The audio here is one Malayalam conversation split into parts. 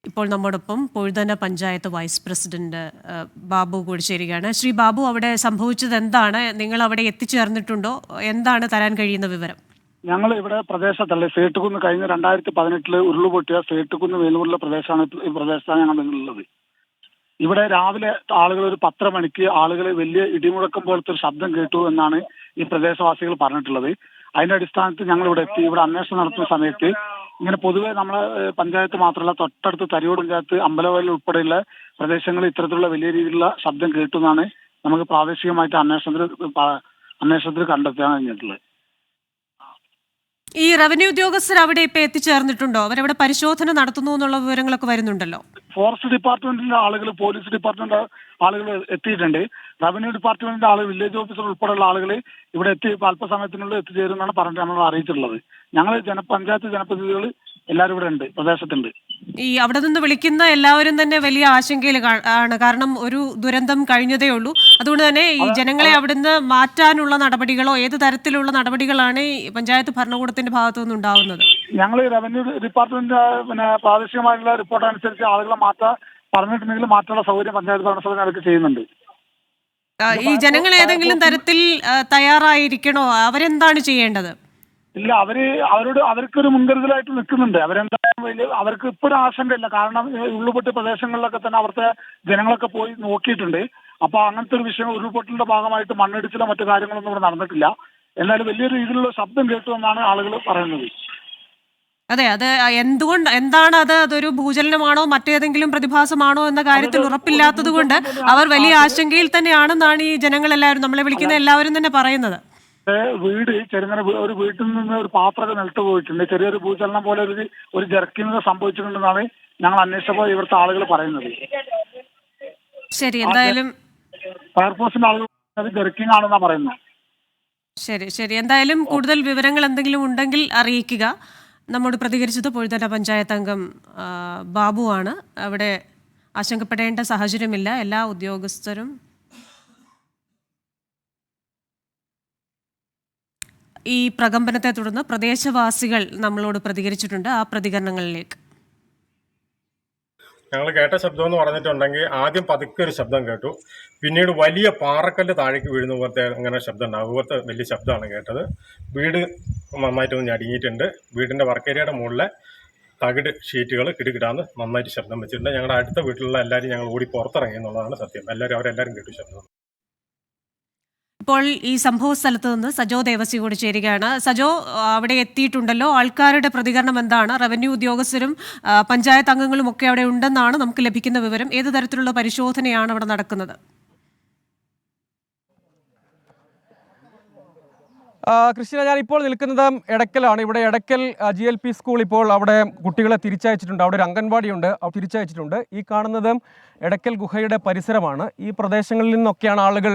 ഇപ്പോൾ നമ്മോടൊപ്പം പൊഴുതന പഞ്ചായത്ത് വൈസ് പ്രസിഡന്റ് ബാബു കൂടി ചേരുകയാണ്. ശ്രീ ബാബു, അവിടെ സംഭവിച്ചത് എന്താണ്? നിങ്ങൾ അവിടെ എത്തിച്ചേർന്നിട്ടുണ്ടോ? എന്താണ് തരാൻ കഴിയുന്ന വിവരം? ഞങ്ങൾ ഇവിടെ പ്രദേശത്തല്ലേ സേട്ടുകുന്ന് കഴിഞ്ഞ 2018 ഉരുളുപൊട്ടിയ സേട്ടുകുന്ന് വേലൂരിലെ ഈ പ്രദേശത്താണ് ഞങ്ങൾ ഉള്ളത്. ഇവിടെ രാവിലെ ആളുകൾ ഒരു 10 മണിക്ക് ആളുകൾ വലിയ ഇടിമുഴക്കം പോലത്തെ ഒരു ശബ്ദം കേട്ടു എന്നാണ് ഈ പ്രദേശവാസികൾ പറഞ്ഞിട്ടുള്ളത്. അതിന്റെ അടിസ്ഥാനത്തിൽ ഞങ്ങൾ ഇവിടെ എത്തി. ഇവിടെ അന്വേഷണം നടത്തുന്ന സമയത്ത് ഇങ്ങനെ പൊതുവെ നമ്മളെ പഞ്ചായത്ത് മാത്രമല്ല തൊട്ടടുത്ത് തരിയോട് പഞ്ചായത്ത് അമ്പലവയൽ ഉൾപ്പെടെയുള്ള പ്രദേശങ്ങളിൽ ഇത്തരത്തിലുള്ള വലിയ രീതിയിലുള്ള ശബ്ദം കേട്ടു എന്നാണ് നമുക്ക് പ്രാദേശികമായിട്ട് അന്വേഷണത്തിൽ കണ്ടെത്താൻ കഴിഞ്ഞിട്ടുള്ളത്. ഈ റവന്യൂ ഉദ്യോഗസ്ഥർ അവിടെ ഇപ്പൊ എത്തിച്ചേർന്നിട്ടുണ്ടോ? അവരവിടെ പരിശോധന നടത്തുന്നു എന്നുള്ള വിവരങ്ങളൊക്കെ വരുന്നുണ്ടല്ലോ. ഫോറസ്റ്റ് ഡിപ്പാർട്ട്മെന്റിന്റെ ആളുകൾ, പോലീസ് ഡിപ്പാർട്ട്മെന്റ് ആളുകൾ എത്തിയിട്ടുണ്ട്. റവന്യൂ ഡിപ്പാർട്ട്മെന്റിന്റെ ആളുകൾ, വില്ലേജ് ഓഫീസർ ഉൾപ്പെടെയുള്ള ആളുകൾ ഇവിടെ എത്തി അല്പസമയത്തിനുള്ളിൽ എത്തിച്ചേരുമെന്നാണ് പറഞ്ഞിട്ട് നമ്മൾ അറിയിച്ചിട്ടുള്ളത്. ഞങ്ങൾ പഞ്ചായത്ത് ജനപ്രതിനിധികൾ എല്ലാവരും ഇവിടെ ഉണ്ട്, പ്രദേശത്തുണ്ട്. ഈ അവിടെ നിന്ന് വിളിക്കുന്ന എല്ലാവരും തന്നെ വലിയ ആശങ്കയിൽ ആണ്. കാരണം ഒരു ദുരന്തം കഴിഞ്ഞതേ ഉള്ളൂ. അതുകൊണ്ട് തന്നെ ഈ ജനങ്ങളെ അവിടുന്ന് മാറ്റാനുള്ള നടപടികളോ ഏത് തരത്തിലുള്ള നടപടികളാണ് ഈ പഞ്ചായത്ത് ഭരണകൂടത്തിന്റെ ഭാഗത്തു നിന്ന് ഉണ്ടാവുന്നത്? ഞങ്ങൾ റവന്യൂ ഡിപ്പാർട്ട്മെന്റ് പ്രാദേശികമായിട്ടുള്ള റിപ്പോർട്ട് അനുസരിച്ച് ആളുകളെ പറഞ്ഞിട്ടുണ്ടെങ്കിൽ മാറ്റാനുള്ള സൗകര്യം പഞ്ചായത്ത് ഭരണസമിതി ചെയ്യുന്നുണ്ട്. ഈ ജനങ്ങൾ ഏതെങ്കിലും തരത്തിൽ തയ്യാറായിരിക്കണോ? അവരെന്താണ് ചെയ്യേണ്ടത്? ഇല്ല, അവർക്കൊരു മുൻകരുതലായിട്ട് നിൽക്കുന്നുണ്ട്. അവർക്ക് ഇപ്പോഴും ആശങ്കയില്ല. കാരണം ഉരുൾപൊട്ടിയ പ്രദേശങ്ങളിലൊക്കെ തന്നെ അവിടുത്തെ ജനങ്ങളൊക്കെ പോയി നോക്കിയിട്ടുണ്ട്. അപ്പൊ അങ്ങനത്തെ ഒരു വിഷയം, ഉരുൾപൊട്ടലിന്റെ ഭാഗമായിട്ട് മണ്ണിടിച്ചിലോ മറ്റു കാര്യങ്ങളൊന്നും ഇവിടെ നടന്നിട്ടില്ല. എന്നാലും വലിയൊരു രീതിയിലുള്ള ശബ്ദം കേട്ടു എന്നാണ് ആളുകൾ പറയുന്നത്. അതെ, അത് എന്താണ് അതൊരു ഭൂചലനമാണോ മറ്റേതെങ്കിലും പ്രതിഭാസമാണോ എന്ന കാര്യത്തിൽ ഉറപ്പില്ലാത്തത് കൊണ്ട് അവർ വലിയ ആശങ്കയിൽ തന്നെയാണെന്നാണ് ഈ ജനങ്ങളെല്ലാവരും, നമ്മളെ വിളിക്കുന്ന എല്ലാവരും തന്നെ പറയുന്നത്. ചെറുങ്ങനെ ഒരു വീട്ടിൽ നിന്ന് ഒരു പാത്രമൊക്കെ നിലത്ത് പോയിട്ടുണ്ട്. ചെറിയൊരു ഭൂചലനം പോലെ ഒരു ജർക്കിങ് സംഭവിച്ചിട്ടുണ്ടെന്നാണ് ഞങ്ങൾ അന്വേഷിച്ചപ്പോൾ ഇവിടുത്തെ ആളുകൾ പറയുന്നത്. ശരി, എന്തായാലും ഫയർഫോഴ്സിന്റെ ആളുകൾ ജർക്കിങ് ആണെന്നാണ് പറയുന്നത്. ശരി, എന്തായാലും കൂടുതൽ വിവരങ്ങൾ എന്തെങ്കിലും ഉണ്ടെങ്കിൽ അറിയിക്കുക. നമ്മോട് പ്രതികരിച്ചത് പൊഴുതന പഞ്ചായത്ത് അംഗം ബാബു ആണ്. അവിടെ ആശങ്കപ്പെടേണ്ട സാഹചര്യമില്ല. എല്ലാ ഉദ്യോഗസ്ഥരും ഈ പ്രകമ്പനത്തെ തുടർന്ന് പ്രദേശവാസികൾ നമ്മളോട് പ്രതികരിച്ചിട്ടുണ്ട്. ആ പ്രതികരണങ്ങളിലേക്ക്. ഞങ്ങൾ കേട്ട ശബ്ദം എന്ന് പറഞ്ഞിട്ടുണ്ടെങ്കിൽ ആദ്യം പതുക്കെ ഒരു ശബ്ദം കേട്ടു. പിന്നീട് വലിയ പാറക്കല്ല് താഴേക്ക് വീഴുന്ന പോലത്തെ അങ്ങനെ ശബ്ദം ഉണ്ടാകും. അതുപോലത്തെ വലിയ ശബ്ദമാണ് കേട്ടത്. വീട് നന്നായിട്ടൊന്ന് ഞടുങ്ങിയിട്ടുണ്ട്. വീടിൻ്റെ വർക്കേരിയയുടെ മുകളിലെ തകിട് ഷീറ്റുകൾ കിടുകിടാന്ന് നന്നായിട്ട് ശബ്ദം വെച്ചിട്ടുണ്ട്. ഞങ്ങളുടെ അടുത്ത വീട്ടിലുള്ള എല്ലാവരും ഞങ്ങൾ ഓടി പുറത്തിറങ്ങി എന്നുള്ളതാണ് സത്യം. അവരെല്ലാവരും കേട്ടു ശബ്ദം. ഇപ്പോൾ ഈ സംഭവ സ്ഥലത്ത് നിന്ന് സജോ ദേവസി കൂടി ചേരുകയാണ്. സജോ, അവിടെ എത്തിയിട്ടുണ്ടല്ലോ. ആൾക്കാരുടെ പ്രതികരണം എന്താണ്? റവന്യൂ ഉദ്യോഗസ്ഥരും പഞ്ചായത്ത് അംഗങ്ങളും ഒക്കെ അവിടെ ഉണ്ടെന്നാണ് നമുക്ക് ലഭിക്കുന്ന വിവരം. ഏത് തരത്തിലുള്ള പരിശോധനയാണ് അവിടെ നടക്കുന്നത്? ക്രിസ്ത്യന, ഞാൻ ഇപ്പോൾ നിൽക്കുന്നത് എടക്കലാണ്. ഇവിടെ എടക്കൽ GLP സ്കൂൾ ഇപ്പോൾ അവിടെ കുട്ടികളെ തിരിച്ചയച്ചിട്ടുണ്ട്. അവിടെ ഒരു അംഗൻവാടിയുണ്ട്, തിരിച്ചയച്ചിട്ടുണ്ട്. ഈ കാണുന്നത് എടക്കൽ ഗുഹയുടെ പരിസരമാണ്. ഈ പ്രദേശങ്ങളിൽ നിന്നൊക്കെയാണ് ആളുകൾ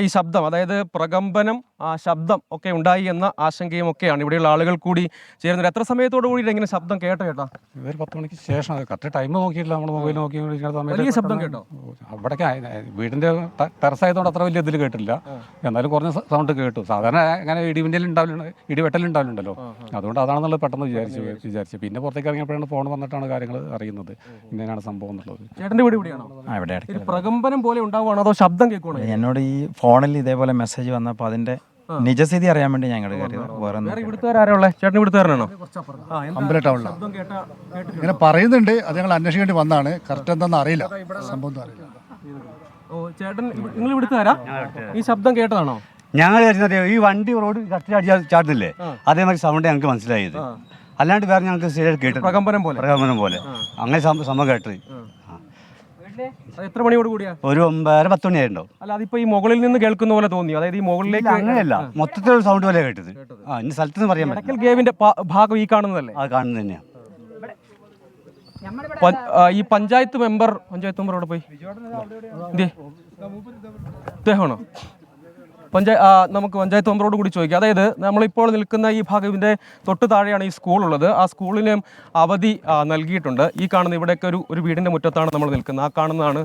ഈ ശബ്ദം, അതായത് പ്രകമ്പനം ശബ്ദം ഒക്കെ ഉണ്ടായി എന്ന ആശങ്കയും ഒക്കെയാണ് ഇവിടെയുള്ള ആളുകൾ കൂടി ചേരുന്നത്. എത്ര സമയത്തോടു കൂടി ഇങ്ങനെ ശബ്ദം കേട്ടോ? 10 മണിക്ക് ശേഷം. കറക്റ്റ് ടൈം നോക്കിയിട്ടില്ല, നമ്മൾ മൊബൈൽ നോക്കി വലിയ ശബ്ദം കേട്ടോ? അവിടേക്ക് വീടിന്റെ ടെറസായതുകൊണ്ട് അത്ര വലിയ ഇതിൽ കേട്ടില്ല, എന്നാലും കുറഞ്ഞ സൗണ്ട് കേട്ടു. സാധാരണ അങ്ങനെ ഇടിവെട്ടലുണ്ടാവലുണ്ടല്ലോ, അതുകൊണ്ട് അതാണെന്നുള്ളത് പെട്ടെന്ന് വിചാരിച്ചു. പിന്നെ പുറത്തേക്ക് ഇറങ്ങിയപ്പോഴാണ് ഫോൺ വന്നിട്ടാണ് കാര്യങ്ങൾ അറിയുന്നത് ഇങ്ങനെയാണ് സംഭവം എന്നുള്ളത്. ചേട്ടൻ്റെ വീട് ഇവിടെയാണോ? പ്രകമ്പനം പോലെ ഉണ്ടാവുകയാണോ അതോ ശബ്ദം കേൾക്കണോ? എന്നോട് ഈ ഫോണിൽ ഇതേപോലെ മെസ്സേജ് വന്നപ്പോൾ അതിന്റെ നിജസ്ഥിതി അറിയാൻ വേണ്ടി ഞങ്ങൾ ചേട്ടൻ ഇവിടുത്തുകാരനാണോ? അമ്പല ടൗണിൽ ഇങ്ങനെ പറയുന്നുണ്ട്. അത് ഞങ്ങൾ അന്വേഷിക്കേണ്ടി വന്നാണ്. കറക്റ്റ് എന്താണെന്ന് അറിയില്ല, സംഭവം അറിയില്ല. ചേട്ടൻ നിങ്ങൾ ഇവിടുത്തുകാരാ? ഈ ശബ്ദം കേട്ടതാണോ? ഞങ്ങൾ ഈ വണ്ടി റോഡ് ചാടുന്നില്ലേ, അതേമാതിരി സൗണ്ട് ഞങ്ങൾക്ക് മനസ്സിലായത്. അല്ലാണ്ട് വേറെ ഞങ്ങൾക്ക് ശരിയായിട്ട് കേട്ടു. പ്രകമ്പനം പോലെ അങ്ങനെ സംഭവം കേട്ടത്. എത്ര മണിയോട് കൂടിയാ? ഒരു 9:30-10 മണിയായിട്ടുണ്ടോ? അല്ല, അതിപ്പോ ഈ മുകളിൽ നിന്ന് കേൾക്കുന്ന പോലെ തോന്നി, അതായത് ഈ മുകളിലേക്ക്? അങ്ങനെയല്ല, മൊത്തത്തിലുള്ള സൗണ്ട് പോലെ കേട്ടത്. ഇന്ന സ്ഥലത്ത് നിന്ന് പറയാൻ പറ്റില്ല. ഗേവിന്റെ ഭാഗം ഈ കാണുന്നതല്ലേ? അത് കാണുന്നത് തന്നെയാണ്. ഈ പഞ്ചായത്ത് മെമ്പർ അവിടെ പോയി ഇദ്ദേഹമാണോ? നമുക്ക് പഞ്ചായത്ത് മെമ്പറോട് കൂടി ചോദിക്കാം. അതായത് നമ്മളിപ്പോൾ നിൽക്കുന്ന ഈ ഭാഗം, ഇതിൻ്റെ തൊട്ട് താഴെയാണ് ഈ സ്കൂളുള്ളത്. ആ സ്കൂളിന് അവധി നൽകിയിട്ടുണ്ട്. ഈ കാണുന്ന ഇവിടെയൊക്കെ ഒരു വീടിൻ്റെ മുറ്റത്താണ് നമ്മൾ നിൽക്കുന്നത്. ആ കാണുന്നതാണ്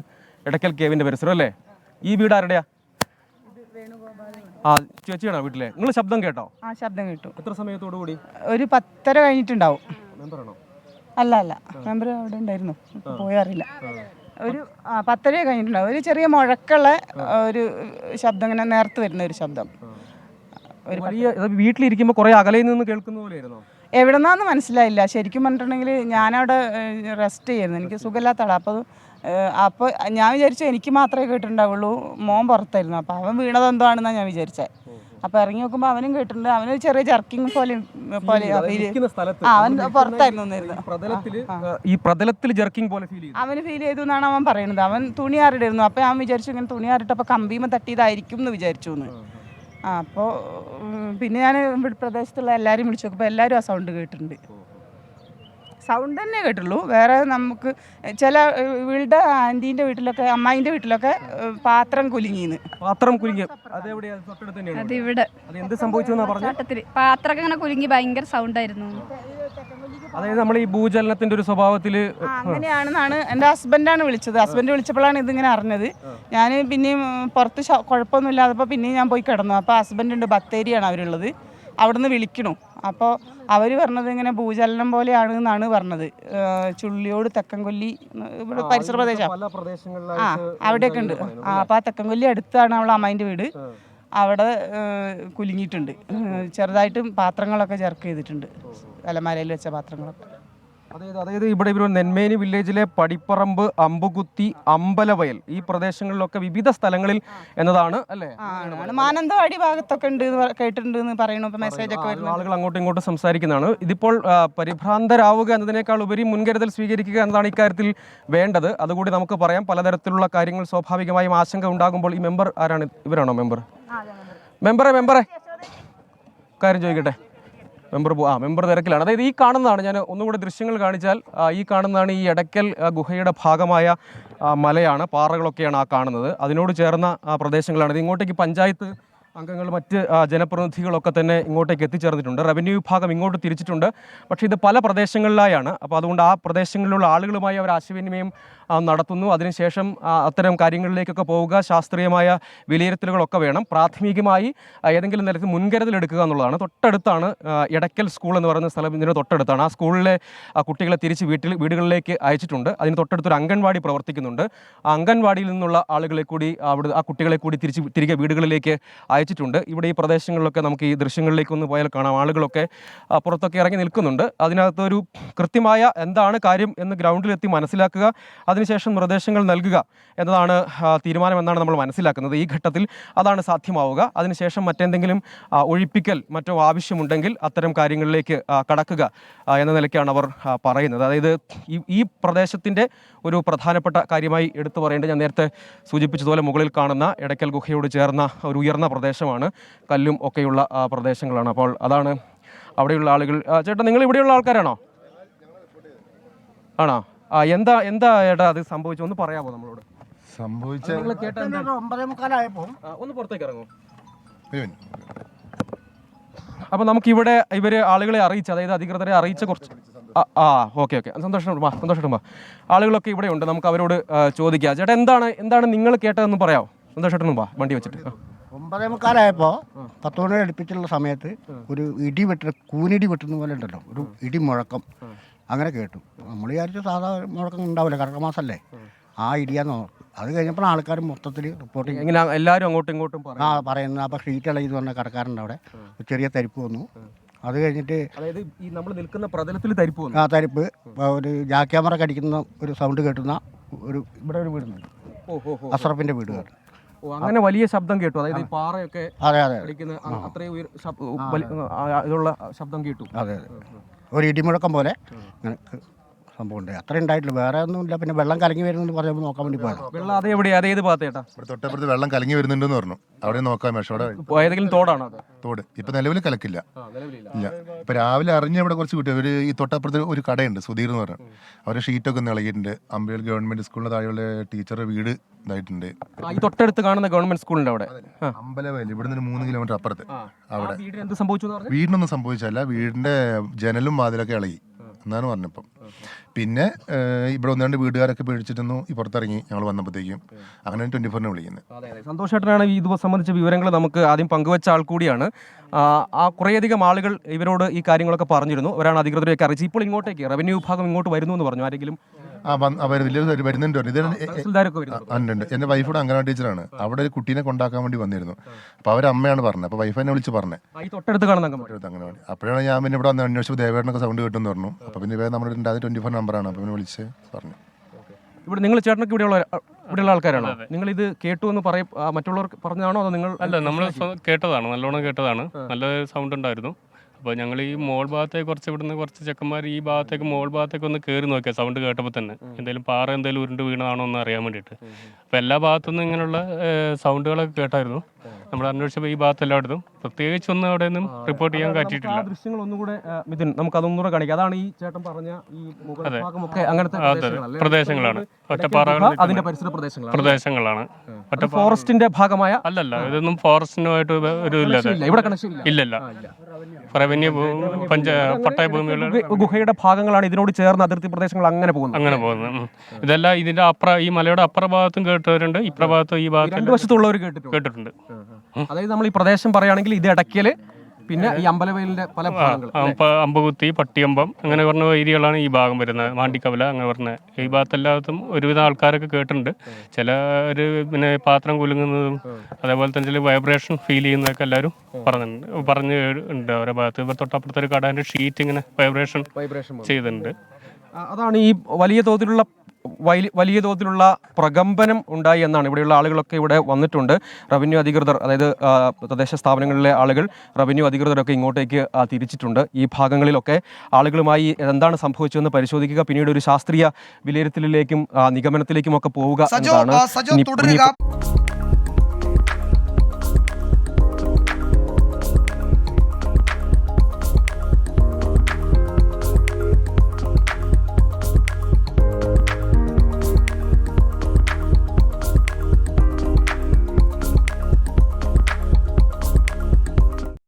എടക്കൽ കേവിൻ്റെ പരിസരം അല്ലേ? ഈ വീട് ആരുടെയാ? ചേച്ചിയാണോ വീട്ടിലെ? നിങ്ങൾ ശബ്ദം കേട്ടോ? ശബ്ദം കേട്ടു. എത്ര സമയത്തോടു കൂടി? ഒരു 10:30 കഴിഞ്ഞിട്ടുണ്ടാവും. മെമ്പറാണോ? അല്ല മെമ്പർ അവിടെ ഉണ്ടായിരുന്നു, പോയറിയില്ല. ഒരു 10:30 കഴിഞ്ഞിട്ടുണ്ടാവും. ഒരു ചെറിയ മുഴക്കുള്ള ഒരു ശബ്ദം, ഇങ്ങനെ നേർത്ത് വരുന്ന ഒരു ശബ്ദം. ഒരു വീട്ടിലിരിക്കുമ്പോൾ കുറെ അകലയിൽ നിന്ന് കേൾക്കുന്ന പോലെയായിരുന്നോ? എവിടെന്നാന്ന് മനസ്സിലായില്ല. ശരിക്കും പറഞ്ഞിട്ടുണ്ടെങ്കിൽ ഞാനവിടെ റെസ്റ്റ് ചെയ്യുന്നു, എനിക്ക് സുഖമില്ലാത്ത ആളാണ്. അപ്പോൾ ഞാൻ വിചാരിച്ചു എനിക്ക് മാത്രമേ കേട്ടിട്ടുണ്ടാവുള്ളൂ, മോൻ പുറത്തായിരുന്നു. അപ്പോൾ അവൻ വീണത് എന്താണെന്നാണ് ഞാൻ വിചാരിച്ചത്. അപ്പോൾ ഇറങ്ങി നോക്കുമ്പോൾ അവനും കേട്ടിട്ടുണ്ട്. അവന് ചെറിയ ജർക്കിങ് പോലെ അവൻ പുറത്തായിരുന്നു. ഈ പ്രതലത്തിൽ ജർക്കിംഗ് പോലെ ഫീൽ ചെയ്തു, അവന് ഫീൽ ചെയ്തു എന്നാണ് അവൻ പറയുന്നത്. അവൻ തുണി ആറിടായിരുന്നു. അപ്പോൾ ഞാൻ വിചാരിച്ചു ഇങ്ങനെ തുണി ആറിട്ടപ്പോൾ കമ്പിയുമ്പോൾ തട്ടിയതായിരിക്കും എന്ന് വിചാരിച്ചു എന്ന്. അപ്പോൾ പിന്നെ ഞാൻ ഇവിടെ പ്രദേശത്തുള്ള എല്ലാവരും വിളിച്ചു നോക്കുമ്പോൾ എല്ലാവരും ആ സൗണ്ട് കേട്ടിട്ടുണ്ട്. സൗണ്ട് തന്നെ കേട്ടുള്ളൂ. വേറെ നമുക്ക് ചില വീട് ആൻറ്റീൻ്റെ വീട്ടിലൊക്കെ, അമ്മായിൻ്റെ വീട്ടിലൊക്കെ പാത്രം കുലുങ്ങിന്ന്. പാത്രം കുലുങ്ങി അതിവിടെ എന്ത് സംഭവിച്ചു പറഞ്ഞത്? പാത്രമൊക്കെ ഇങ്ങനെ കുലുങ്ങി ഭയങ്കര സൗണ്ടായിരുന്നു. അതായത് നമ്മൾ ഈ ഭൂചലനത്തിന്റെ ഒരു സ്വഭാവത്തിൽ അങ്ങനെയാണെന്നാണ് എൻ്റെ ഹസ്ബൻഡാണ് വിളിച്ചത്. ഹസ്ബൻഡ് വിളിച്ചപ്പോഴാണ് ഇതിങ്ങനെ അറിഞ്ഞത്. ഞാൻ പിന്നെയും പുറത്ത് കുഴപ്പമൊന്നും ഇല്ലാതപ്പോൾ പിന്നെയും ഞാൻ പോയി കിടന്നു. അപ്പോൾ ഹസ്ബൻഡുണ്ട്, ബത്തേരിയാണ് അവരുള്ളത്, അവിടുന്ന് വിളിക്കണു. അപ്പോൾ അവർ പറഞ്ഞത് ഇങ്ങനെ ഭൂചലനം പോലെയാണ് എന്നാണ് പറഞ്ഞത്. ചുള്ളിയോട് തെക്കൻകൊല്ലി ഇവിടെ പരിസര പ്രദേശം അവിടെയൊക്കെ ഉണ്ട്. അപ്പോൾ ആ തെക്കൻകൊല്ലി അടുത്താണ് അവളെ അമ്മായിൻ്റെ വീട്. അവിടെ കുലുങ്ങിയിട്ടുണ്ട്. ചെറുതായിട്ടും പാത്രങ്ങളൊക്കെ ജർക്ക് ചെയ്തിട്ടുണ്ട്, അലമാരയിൽ വെച്ച പാത്രങ്ങളൊക്കെ. അതായത് ഇവിടെ ഇവർ നെന്മേനി വില്ലേജിലെ പടിപ്പറമ്പ്, അമ്പുകുത്തി, അമ്പലവയൽ ഈ പ്രദേശങ്ങളിലൊക്കെ വിവിധ സ്ഥലങ്ങളിൽ എന്നതാണ് അല്ലേ? മാനന്തവാടി ഭാഗത്തൊക്കെ ഉണ്ട് കേട്ടിട്ടുണ്ട് എന്ന് പറയുന്നു. ഇപ്പൊ മെസ്സേജ് ഒക്കെ വരുന്നു, ആളുകൾ അങ്ങോട്ടും ഇങ്ങോട്ടും സംസാരിക്കുന്നതാണ്. ഇതിപ്പോൾ പരിഭ്രാന്തരാവുക എന്നതിനേക്കാൾ ഉപരി മുൻകരുതൽ സ്വീകരിക്കുക എന്നതാണ് ഇക്കാര്യത്തിൽ വേണ്ടത്. അതുകൂടി നമുക്ക് പറയാം. പലതരത്തിലുള്ള കാര്യങ്ങൾ സ്വാഭാവികമായും ആശങ്ക ഉണ്ടാകുമ്പോൾ ഈ മെമ്പർ ആരാണ്? ഇവരാണോ മെമ്പർ? മെമ്പറെ കാര്യം ചോദിക്കട്ടെ. മെമ്പർ തിരക്കിലാണ്. അതായത് ഈ കാണുന്നതാണ്, ഞാൻ ഒന്നുകൂടി ദൃശ്യങ്ങൾ കാണിച്ചാൽ ഈ കാണുന്നതാണ് ഈ എടക്കൽ ഗുഹയുടെ ഭാഗമായ മലയാണ്, പാറകളൊക്കെയാണ് ആ കാണുന്നത്. അതിനോട് ചേർന്ന പ്രദേശങ്ങളാണ്. ഇത് ഇങ്ങോട്ടേക്ക് പഞ്ചായത്ത് അംഗങ്ങൾ, മറ്റ് ജനപ്രതിനിധികളൊക്കെ തന്നെ ഇങ്ങോട്ടേക്ക് എത്തിച്ചേർന്നിട്ടുണ്ട്. റവന്യൂ വിഭാഗം ഇങ്ങോട്ട് തിരിച്ചിട്ടുണ്ട്. പക്ഷേ ഇത് പല പ്രദേശങ്ങളിലായാണ്. അപ്പോൾ അതുകൊണ്ട് ആ പ്രദേശങ്ങളിലുള്ള ആളുകളുമായി അവർ ആശയവിനിമയം നടത്തുന്നു. അതിനുശേഷം അത്തരം കാര്യങ്ങളിലേക്കൊക്കെ പോവുക, ശാസ്ത്രീയമായ വിലയിരുത്തലുകളൊക്കെ വേണം. പ്രാഥമികമായി ഏതെങ്കിലും തരത്തിൽ മുൻകരുതലെടുക്കുക എന്നുള്ളതാണ്. തൊട്ടടുത്താണ് എടക്കൽ സ്കൂൾ എന്ന് പറയുന്ന സ്ഥലം, ഇതിന് തൊട്ടടുത്താണ്. ആ സ്കൂളിലെ കുട്ടികളെ തിരിച്ച് വീടുകളിലേക്ക് അയച്ചിട്ടുണ്ട്. അതിന് തൊട്ടടുത്തൊരു അംഗൻവാടി പ്രവർത്തിക്കുന്നുണ്ട്. ആ അംഗൻവാടിയിൽ നിന്നുള്ള ആളുകളെ കൂടി ആ കുട്ടികളെ കൂടി തിരികെ വീടുകളിലേക്ക് അയച്ചിട്ടുണ്ട്. ഇവിടെ ഈ പ്രദേശങ്ങളിലൊക്കെ നമുക്ക് ഈ ദൃശ്യങ്ങളിലേക്ക് ഒന്ന് പോയാൽ കാണാം, ആളുകളൊക്കെ പുറത്തൊക്കെ ഇറങ്ങി നിൽക്കുന്നുണ്ട്. അതിനകത്തൊരു കൃത്യമായ എന്താണ് കാര്യം എന്ന് ഗ്രൗണ്ടിലെത്തി മനസ്സിലാക്കുക, അതിനുശേഷം നിർദ്ദേശങ്ങൾ നൽകുക എന്നതാണ് തീരുമാനമെന്നാണ് നമ്മൾ മനസ്സിലാക്കുന്നത്. ഈ ഘട്ടത്തിൽ അതാണ് സാധ്യമാവുക. അതിനുശേഷം മറ്റെന്തെങ്കിലും ഒഴിപ്പിക്കൽ മറ്റോ ആവശ്യമുണ്ടെങ്കിൽ അത്തരം കാര്യങ്ങളിലേക്ക് കടക്കുക എന്ന നിലയ്ക്കാണ് അവർ പറയുന്നത്. അതായത് ഈ പ്രദേശത്തിൻ്റെ ഒരു പ്രധാനപ്പെട്ട കാര്യമായി എടുത്തു പറയേണ്ടത്, ഞാൻ നേരത്തെ സൂചിപ്പിച്ചതുപോലെ മുകളിൽ കാണുന്ന എടക്കൽ ഗുഹയോട് ചേർന്ന ഒരു ഉയർന്ന പ്രദേശമാണ്, കല്ലും ഒക്കെയുള്ള പ്രദേശങ്ങളാണ്. അപ്പോൾ അതാണ് അവിടെയുള്ള ആളുകൾ. ചേട്ടാ, നിങ്ങൾ ഇവിടെയുള്ള ആൾക്കാരാണോ? ആണോ? എന്താ ഏട്ടാ അത് സംഭവിച്ചു, ഒന്ന് പറയാമോ നമ്മളോട്? സംഭവിച്ച 9:45 ഒന്ന് പുറത്തേക്ക് ഇറങ്ങും. അപ്പോൾ നമുക്കിവിടെ ഇവർ ആളുകളെ അറിയിച്ച്, അതായത് അധികൃതരെ അറിയിച്ച കുറച്ച് ഓക്കെ സന്തോഷം ആളുകളൊക്കെ ഇവിടെ ഉണ്ട്. നമുക്ക് അവരോട് ചോദിക്കാം. ചേട്ടാ, എന്താണ് നിങ്ങൾ കേട്ടതെന്ന് പറയാമോ? സന്തോഷം വണ്ടി വെച്ചിട്ട്. 9:45 10 മണി അടുപ്പിച്ചുള്ള സമയത്ത് ഒരു കൂനിടി വെട്ടുന്ന പോലെ ഉണ്ടല്ലോ, ഒരു ഇടി മുഴക്കം അങ്ങനെ കേട്ടു. നമ്മൾ വിചാരിച്ചു സാധാ മുഴക്കം ഉണ്ടാവില്ല, കർക്കിടക മാസമല്ലേ, ആ ഇടിയാന്ന്. അത് കഴിഞ്ഞപ്പോൾ ആൾക്കാർ മൊത്തത്തിൽ റിപ്പോർട്ട് എങ്ങനെ എല്ലാവരും അങ്ങോട്ടും ഇങ്ങോട്ടും പറയുന്നത്. അപ്പോൾ ഷീറ്റ് ഇളകിന്ന് പറഞ്ഞ കടക്കാരുണ്ട് അവിടെ, ചെറിയ തരിപ്പ് വന്നു. അത് കഴിഞ്ഞിട്ട് അതായത് ഈ നമ്മൾ നിൽക്കുന്ന പ്രതലത്തിൽ തരിപ്പ് വന്നു. തരിപ്പ്, ഒരു ജാക്ക് ക്യാമറ കടിക്കുന്ന ഒരു സൗണ്ട് കേട്ടുന്ന ഇവിടെ ഒരു വീടുണ്ട്, അഷ്റഫിൻ്റെ വീട് കേട്ടു. അങ്ങനെ വലിയ ശബ്ദം കേട്ടു. അതായത് ഈ പാറയൊക്കെ അത്രയും ഇതുള്ള ശബ്ദം കേട്ടു. അതെ, ഒരു ഇടിമുഴക്കം പോലെ അങ്ങനെ സംഭവം ഉണ്ട്. അത്ര ഉണ്ടായിട്ടില്ല, വേറെ ഒന്നുമില്ല. പിന്നെ വെള്ളം കലങ്ങി വരുന്നെന്ന് പറഞ്ഞപ്പോൾ നോക്കാൻ വേണ്ടി പോയത്. വെള്ളം അതേത് ഭാഗത്തേട്ടാ? ഇവിടെ തൊട്ടപ്പുറത്ത് വെള്ളം കലങ്ങി വരുന്നുണ്ടെന്ന് പറഞ്ഞു. അവിടെ നോക്കാം. പക്ഷേ അവിടെ ഏതെങ്കിലും തോടാണോ? തോട് ഇപ്പം നിലവിൽ കലക്കില്ല, ഇല്ല. ഇപ്പം രാവിലെ അറിഞ്ഞ ഇവിടെ കുറച്ച് കുട്ടികൾ, ഈ തൊട്ടപ്പുറത്ത് ഒരു കടയുണ്ട് സുധീർ എന്ന് പറഞ്ഞു, അവരുടെ ഷീറ്റൊക്കെ ഒന്ന് ഇളകിയിട്ടുണ്ട്. അമ്പലവയൽ ഗവൺമെന്റ് സ്കൂളിന്റെ താഴെയുള്ള ടീച്ചറുടെ വീട് ഇതായിട്ടുണ്ട്. ഈ തൊട്ടടുത്ത് കാണുന്ന ഗവൺമെന്റ് സ്കൂളിന്റെ അവിടെ, അമ്പലവയൽ, ഇവിടെ നിന്ന് 3 കിലോമീറ്റർ അപ്പുറത്ത്. അവിടെ വീടിനൊന്നും സംഭവിച്ചല്ല, വീടിന്റെ ജനലും വാതിലൊക്കെ ഇളകി. എന്നാണ് പറഞ്ഞപ്പം. പിന്നെ ഇവിടെ ഒന്ന് രണ്ട് വീട്ടുകാരൊക്കെ പേടിച്ചിരുന്നു, ഈ പുറത്തിറങ്ങി ഞങ്ങൾ വന്നപ്പോഴത്തേക്കും. അങ്ങനെ 24-നെ വിളിക്കുന്നത്. സന്തോഷേട്ടനാണ് ഈ ഇത് സംബന്ധിച്ച വിവരങ്ങൾ നമുക്ക് ആദ്യം പങ്കുവച്ച ആൾ കൂടിയാണ്. ആ കുറേയധികം ആളുകൾ ഇവരോട് ഈ കാര്യങ്ങളൊക്കെ പറഞ്ഞിരുന്നു. ഒരാൾ അധികൃതരെയൊക്കെ അറിയിച്ചു. ഇപ്പോൾ ഇങ്ങോട്ടേക്ക് റവന്യൂ വിഭാഗം ഇങ്ങോട്ട് വരുന്നു എന്ന് പറഞ്ഞു. ആരെങ്കിലും വരുന്നുണ്ട്. ഇത് ഉണ്ട്. എൻ്റെ വൈഫോട് അംഗനവാടി ടീച്ചറാണ്. അവിടെ ഒരു കുട്ടീനെ കൊണ്ടാക്കാൻ വേണ്ടി വന്നിരുന്നു. അപ്പോൾ അവരമ്മയാണ് പറഞ്ഞത്. അപ്പോൾ വൈഫിനെ വിളിച്ച് പറഞ്ഞത് തൊട്ടടുത്ത് കാണുന്ന അംഗനവാടി. അപ്പോഴാണ് ഞാൻ പിന്നെ ഇവിടെ വന്ന് അന്വേഷിച്ചപ്പോൾ ദേവേട്ടനൊക്കെ സൗണ്ട് കിട്ടുമെന്ന് പറഞ്ഞു. അപ്പോൾ പിന്നെ ഇവ നമ്മുടെ 24 നമ്പറാണ്. അപ്പോൾ പിന്നെ വിളിച്ച് പറഞ്ഞു. ഇവിടെ നിങ്ങൾ ചേട്ടനൊക്കെ ഇവിടെയുള്ള ആൾക്കാരാണോ? നിങ്ങൾ ഇത് കേട്ടു എന്ന് മറ്റുള്ളവർക്ക് പറഞ്ഞതാണോ അതോ നിങ്ങൾ? അല്ല, നമ്മൾ കേട്ടതാണ്, നല്ലോണം കേട്ടതാണ്. നല്ല സൗണ്ട് ഉണ്ടായിരുന്നു. അപ്പോൾ ഞങ്ങൾ ഈ മോൾ ഭാഗത്തേക്ക് കുറച്ച് ചെക്കന്മാർ ഈ ഭാഗത്തേക്ക് മോൾ ഭാഗത്തേക്ക് ഒന്ന് കയറി നോക്കിയാൽ സൗണ്ട് കേട്ടപ്പോൾ തന്നെ എന്തെങ്കിലും പാറ എന്തെങ്കിലും ഉരുണ്ട് വീണതാണോ എന്ന് അറിയാൻ വേണ്ടിയിട്ട്. അപ്പോൾ എല്ലാ ഭാഗത്തുനിന്നും ഇങ്ങനെയുള്ള സൗണ്ടുകളൊക്കെ കേട്ടായിരുന്നു. നമ്മൾ അന്വേഷിച്ചപ്പോൾ ഈ ഭാഗത്ത് എല്ലായിടത്തും പ്രത്യേകിച്ചൊന്നും അവിടെ നിന്നും റിപ്പോർട്ട് ചെയ്യാൻ പറ്റിയിട്ടില്ല. ദൃശ്യങ്ങൾ ഒന്നുകൂടെ മിഥുൻ നമുക്ക് അതൊന്നുകൂടെ കാണിക്കാം. അതാണ് ഈ ചേട്ടൻ പറഞ്ഞ ഈ ഭാഗമൊക്കെ അങ്ങനത്തെ പ്രദേശങ്ങളാണ്. ഒറ്റപ്പാറകൾ അതിന്റെ പരിസര പ്രദേശങ്ങളാണ്. ഫോറസ്റ്റിന്റെ ഭാഗമായ അല്ലല്ല, ഇതൊന്നും ഫോറസ്റ്റിനുമായിട്ട് ഒരു ഇവിടെ കണക്ഷൻ ഇല്ലല്ല. റവന്യൂ പട്ടായ ഭൂമികളുടെ ഗുഹയുടെ ഭാഗങ്ങളാണ് ഇതിനോട് ചേർന്ന് അതിർത്തി പ്രദേശങ്ങൾ അങ്ങനെ പോകുന്നത്. ഇതെല്ലാം ഇതിന്റെ ഈ മലയുടെ അപ്പുറ ഭാഗത്തും കേട്ടവരുണ്ട്, ഇപ്പുറ ഭാഗത്തും ഈ ഭാഗത്ത് രണ്ടു വശത്തുള്ളവർ കേട്ടിട്ടുണ്ട്. അതായത് നമ്മൾ ഈ പ്രദേശം പറയുകയാണെങ്കിൽ ഇത് ഇടയ്ക്കല്, പിന്നെ ഈ അമ്പലവയലിന്റെ പല ഭാഗങ്ങൾ, അമ്പകുത്തി, പട്ടിയമ്പം അങ്ങനെ പറഞ്ഞ ഏരിയകളാണ് ഈ ഭാഗം വരുന്നത്. മാണ്ടിക്കവല അങ്ങനെ പറഞ്ഞ ഈ ഭാഗത്തെല്ലാത്തും ഒരുവിധം ആൾക്കാരൊക്കെ കേട്ടിട്ടുണ്ട്. ചിലർ പിന്നെ പാത്രം കുലുങ്ങുന്നതും അതേപോലെ തന്നെ ചില വൈബ്രേഷൻ ഫീൽ ചെയ്യുന്നതൊക്കെ എല്ലാവരും പറഞ്ഞിട്ടുണ്ട്. അവരുടെ ഭാഗത്ത് ഇവർ തൊട്ടപ്പുറത്തെ ഒരു കടാൻ്റെ ഷീറ്റ് ഇങ്ങനെ വൈബ്രേഷൻ ചെയ്തിട്ടുണ്ട്. അതാണ് ഈ വലിയ തോതിലുള്ള പ്രകമ്പനം ഉണ്ടായി എന്നാണ് ഇവിടെയുള്ള ആളുകളൊക്കെ ഇവിടെ വന്നിട്ടുണ്ട്. റവന്യൂ അധികൃതർ, അതായത് തദ്ദേശ സ്ഥാപനങ്ങളിലെ ആളുകൾ, റവന്യൂ അധികൃതരൊക്കെ ഇങ്ങോട്ടേക്ക് തിരിച്ചിട്ടുണ്ട്. ഈ ഭാഗങ്ങളിലൊക്കെ ആളുകളുമായി എന്താണ് സംഭവിച്ചതെന്ന് പരിശോധിക്കുക, പിന്നീട് ഒരു ശാസ്ത്രീയ വിലയിരുത്തലിലേക്കും നിഗമനത്തിലേക്കും ഒക്കെ പോവുക എന്നതാണ്.